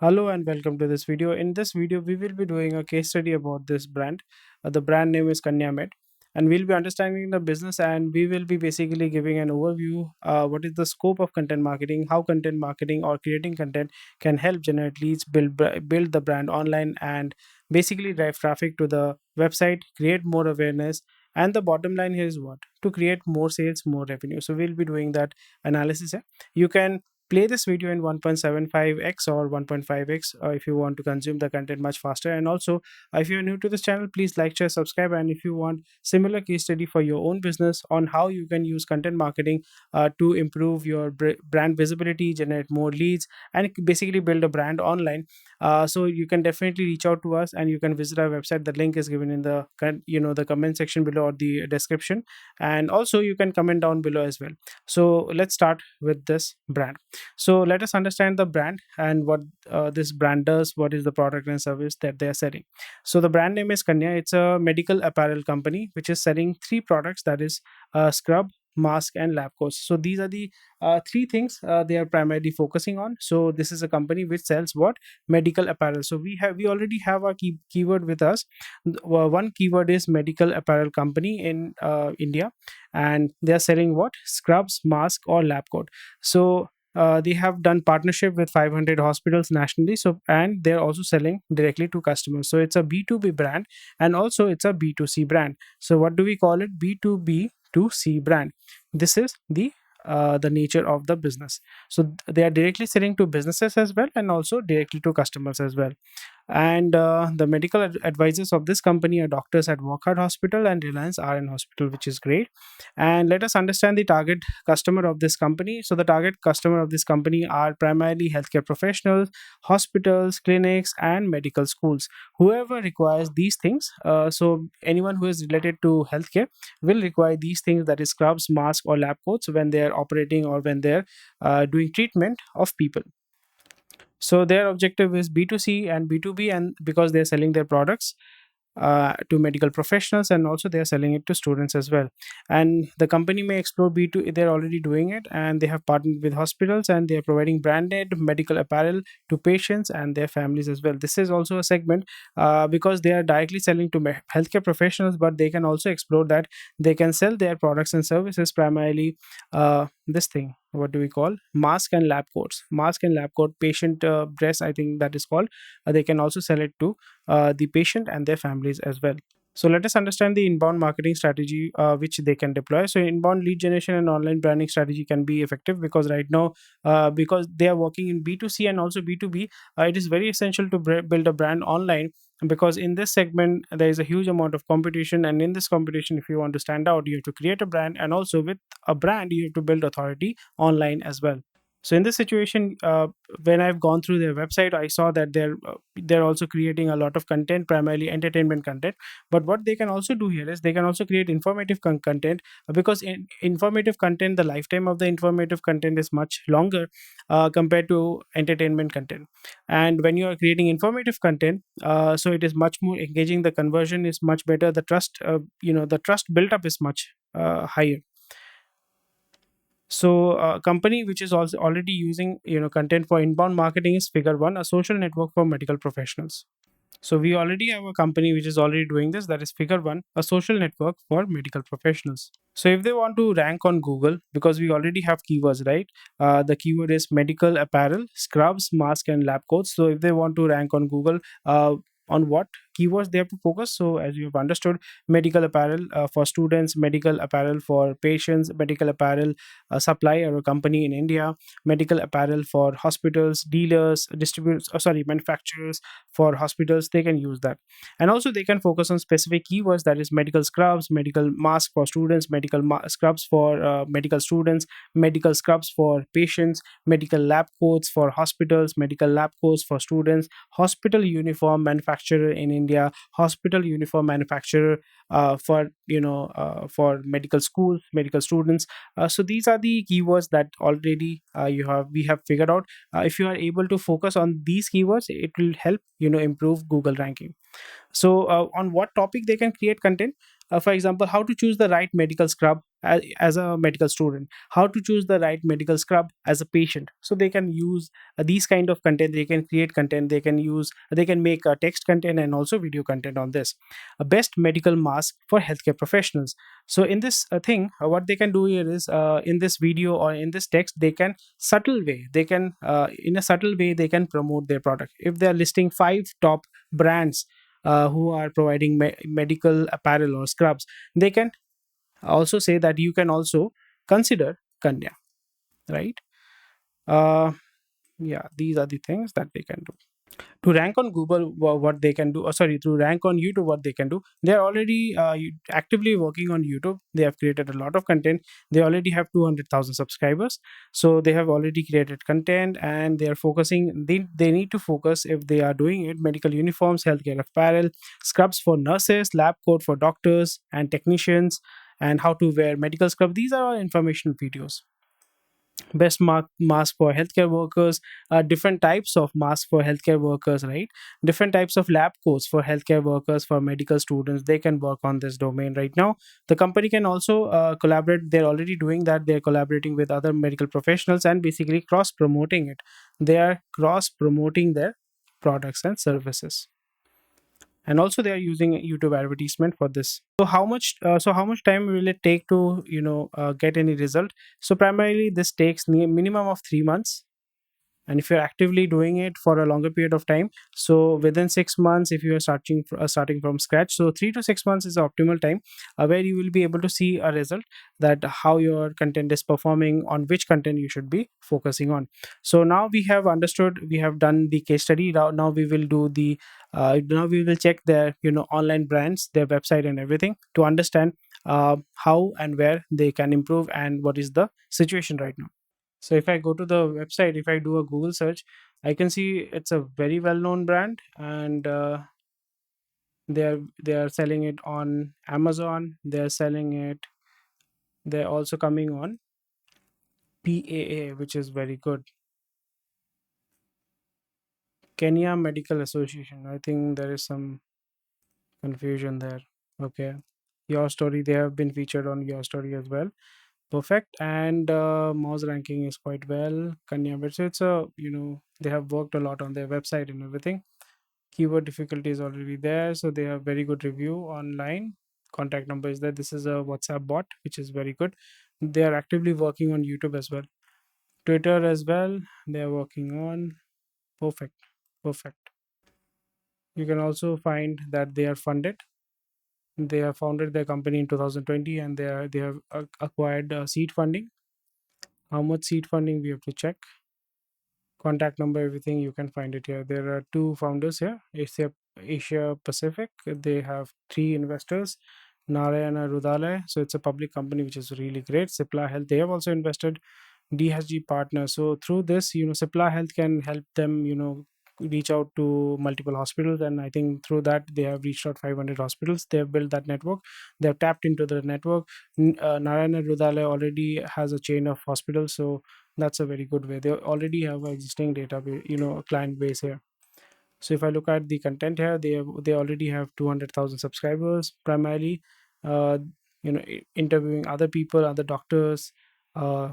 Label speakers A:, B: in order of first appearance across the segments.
A: Hello and welcome to this video. In this video, we will be doing a case study about this brand. The brand name is Kanyamed, and we'll be understanding the business and we will be basically giving an overview. What is the scope of content marketing? How content marketing or creating content can help generate leads, build the brand online, and basically drive traffic to the website, create more awareness. And the bottom line here is what? To create more sales, more revenue. So we'll be doing that analysis. You can play this video in 1.75x or 1.5x if you want to consume the content much faster. And also, if you're new to this channel, please like, share, subscribe. And if you want similar case study for your own business on how you can use content marketing to improve your brand visibility, generate more leads, and basically build a brand online, so you can definitely reach out to us and you can visit our website. The link is given in the the comment section below or the description, and also you can comment down below as well. So let's start with this brand. So let us understand the brand and what this brand does, what is the product and service that they are selling. So the brand name is Kanya. It's a medical apparel company which is selling three products, that is scrub, mask and lab coats. So these are the three things they are primarily focusing on. So this is a company which sells what? Medical apparel. So we already have a keyword with us. One keyword is medical apparel company in India, and they are selling what? Scrubs, mask or lab coat. So they have done partnership with 500 hospitals nationally. So and they're also selling directly to customers. So it's a B2B brand and also it's a B2C brand. So what do we call it? B2B to C brand. This is the nature of the business. So they are directly selling to businesses as well and also directly to customers as well. And the medical advisors of this company are doctors at Wockhardt Hospital and Reliance RN Hospital, which is great. And let us understand the target customer of this company. So the target customer of this company are primarily healthcare professionals, hospitals, clinics, and medical schools. Whoever requires these things, so anyone who is related to healthcare will require these things, that is scrubs, masks, or lab coats when they are operating or when they're doing treatment of people. So their objective is B2C and B2B, and because they're selling their products to medical professionals and also they are selling it to students as well. And the company may explore B2, they're already doing it, and they have partnered with hospitals and they are providing branded medical apparel to patients and their families as well. This is also a segment because they are directly selling to healthcare professionals, but they can also explore that they can sell their products and services primarily this thing, what do we call, mask and lab coats. Mask and lab coat, patient dress, I think that is called. They can also sell it to the patient and their families as well. So let us understand the inbound marketing strategy which they can deploy. So inbound lead generation and online branding strategy can be effective because right now, because they are working in B2C and also B2B, it is very essential to build a brand online, because in this segment there is a huge amount of competition, and in this competition, if you want to stand out, you have to create a brand, and also with a brand you have to build authority online as well. So in this situation, when I've gone through their website, I saw that they're also creating a lot of content, primarily entertainment content. But what they can also do here is they can also create informative content, because in informative content, the lifetime of the informative content is much longer compared to entertainment content. And when you are creating informative content, so it is much more engaging. The conversion is much better. The trust, the trust built up is much higher. So a company which is also already using content for inbound marketing is Figure One, a social network for medical professionals. So we already have a company which is already doing this, that is Figure One, a social network for medical professionals. So if they want to rank on Google, because we already have keywords, right? The keyword is medical apparel, scrubs, mask, and lab coats. So if they want to rank on Google, on what keywords they have to focus? So as you have understood, medical apparel for students, medical apparel for patients, medical apparel supplier or company in India, medical apparel for hospitals, dealers, distributors, manufacturers for hospitals, they can use that. And also they can focus on specific keywords, that is medical scrubs, medical mask for students, medical scrubs for medical students, medical scrubs for patients, medical lab coats for hospitals, medical lab coats for students, hospital uniform manufacturer in India, hospital uniform manufacturer for medical schools, medical students. So these are the keywords that already we have figured out. If you are able to focus on these keywords, it will help improve Google ranking. So on what topic they can create content? for example, how to choose the right medical scrub as a medical student, how to choose the right medical scrub as a patient. So they can use these kind of content, they can create content, they can make text content and also video content on this. A best medical mask for healthcare professionals. So in this thing, what they can do here is, in this video or in this text, they can subtle way, they can in a subtle way they can promote their product. If they are listing five top brands who are providing medical apparel or scrubs, they can also say that you can also consider Kanya, right? uh yeah, these are the things that they can do to rank on Google. What they can do, sorry, to rank on YouTube, what they can do, they are already actively working on YouTube. They have created a lot of content. They already have 200,000 subscribers, so they have already created content, and they are focusing, they need to focus, if they are doing it, medical uniforms, healthcare apparel, scrubs for nurses, lab coat for doctors and technicians, and how to wear medical scrub. These are all informational videos. Best mask for healthcare workers, different types of masks for healthcare workers, right? Different types of lab coats for healthcare workers, for medical students, they can work on this domain right now. The company can also collaborate, they're already doing that, they're collaborating with other medical professionals and basically cross promoting it. They are cross promoting their products and services, and also they are using YouTube advertisement for this. So how much time will it take to get any result? So primarily this takes minimum of 3 months, and if you're actively doing it for a longer period of time, so within 6 months, if you are starting from scratch, so 3 to 6 months is the optimal time, where you will be able to see a result, that how your content is performing, on which content you should be focusing on. So now we have understood, we have done the case study. Now we will do the now we will check their online brands, their website and everything, to understand how and where they can improve and what is the situation right now. So if I go to the website, if I do a Google search, I can see it's a very well-known brand, and they are selling it on Amazon. They're selling it. They're also coming on PAA, which is very good. Kenya Medical Association. I think there is some confusion there. Okay, Your Story. They have been featured on Your Story as well. Perfect. And mouse ranking is quite well. Kenya, but so it's a they have worked a lot on their website and everything. Keyword difficulty is already there, so they have very good review online. Contact number is there. This is a WhatsApp bot, which is very good. They are actively working on YouTube as well, Twitter as well. They are working on. Perfect. Perfect. You can also find that they are funded. They have founded their company in 2020, and they have acquired seed funding. How much seed funding we have to check? Contact number, everything, you can find it here. There are two founders here. Asia Pacific, they have three investors, Narayana Rudale, so it's a public company, which is really great. Cipla Health, they have also invested. DHG partner, so through this, Cipla Health can help them reach out to multiple hospitals, and I think through that they have reached out 500 hospitals. They have built that network, they have tapped into the network. Narayana Rudale already has a chain of hospitals, so that's a very good way. They already have an existing database, client base here. So if I look at the content here, they already have 200,000 subscribers, primarily interviewing other people, other doctors, uh,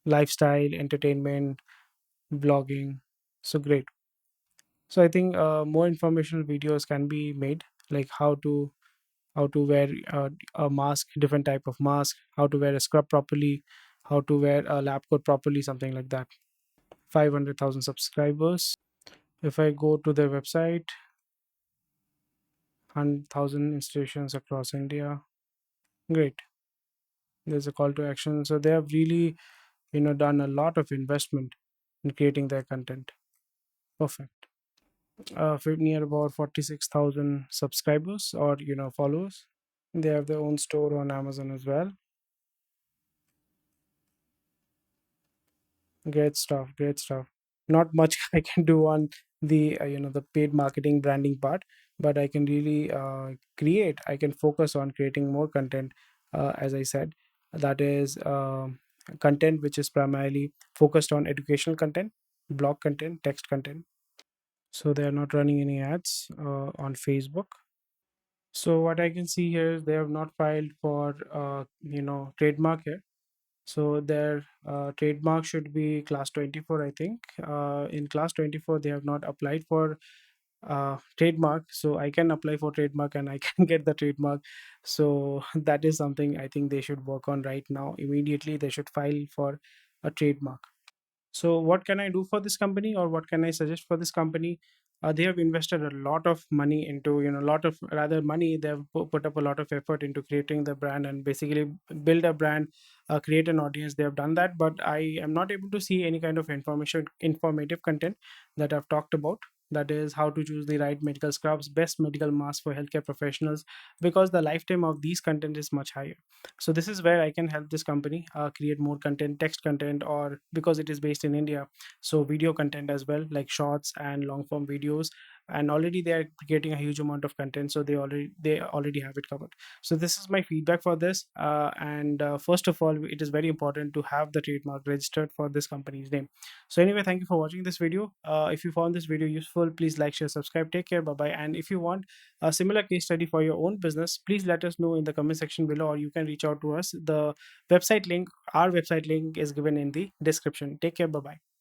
A: lifestyle, entertainment, blogging. So great. So I think more informational videos can be made, like how to wear a mask, different type of mask, how to wear a scrub properly, how to wear a lab coat properly, something like that. 500,000 subscribers. If I go to their website, 100,000 institutions across India. Great. There's a call to action. So they have really, done a lot of investment in creating their content. Perfect. Near about 46,000 subscribers, or followers. They have their own store on Amazon as well. Great stuff, great stuff. Not much I can do on the the paid marketing branding part, but I can really I can focus on creating more content, as I said. That is content which is primarily focused on educational content, blog content, text content. So they are not running any ads on Facebook. So what I can see here is they have not filed for trademark here. So their trademark should be class 24, I think. In class 24, they have not applied for trademark. So I can apply for trademark and I can get the trademark. So that is something I think they should work on right now. Immediately, they should file for a trademark. So what can I do for this company, or what can I suggest for this company? They have invested a lot of money into, a lot of rather money. They have put up a lot of effort into creating the brand and basically build a brand, create an audience. They have done that, but I am not able to see any kind of informative content that I've talked about. That is how to choose the right medical scrubs, best medical mask for healthcare professionals, because the lifetime of these content is much higher. So this is where I can help this company create more content, text content, or because it is based in India, so video content as well, like shorts and long form videos. And already they are creating a huge amount of content, so they already have it covered. So this is my feedback for this. And first of all, it is very important to have the trademark registered for this company's name. So anyway, thank you for watching this video. If you found this video useful, please like, share, subscribe. Take care. Bye bye. And if you want a similar case study for your own business, please let us know in the comment section below, or you can reach out to us. The website link, our website link, is given in the description. Take care. Bye bye.